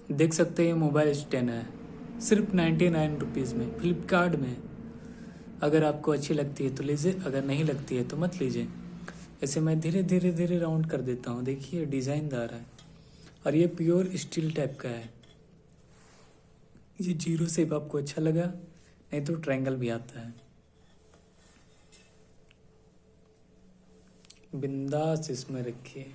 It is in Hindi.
देख सकते हैं ये मोबाइल स्टैंड है, सिर्फ 99 रुपीज़ में फ्लिपकार्ट में। अगर आपको अच्छी लगती है तो लीजिए, अगर नहीं लगती है तो मत लीजिए। ऐसे मैं धीरे धीरे धीरे राउंड कर देता हूँ। देखिए डिज़ाइनदार है और ये प्योर स्टील टाइप का है। ये जीरो शेप आपको अच्छा लगा, नहीं तो ट्रायंगल भी आता है। बिंदास इसमें रखिए।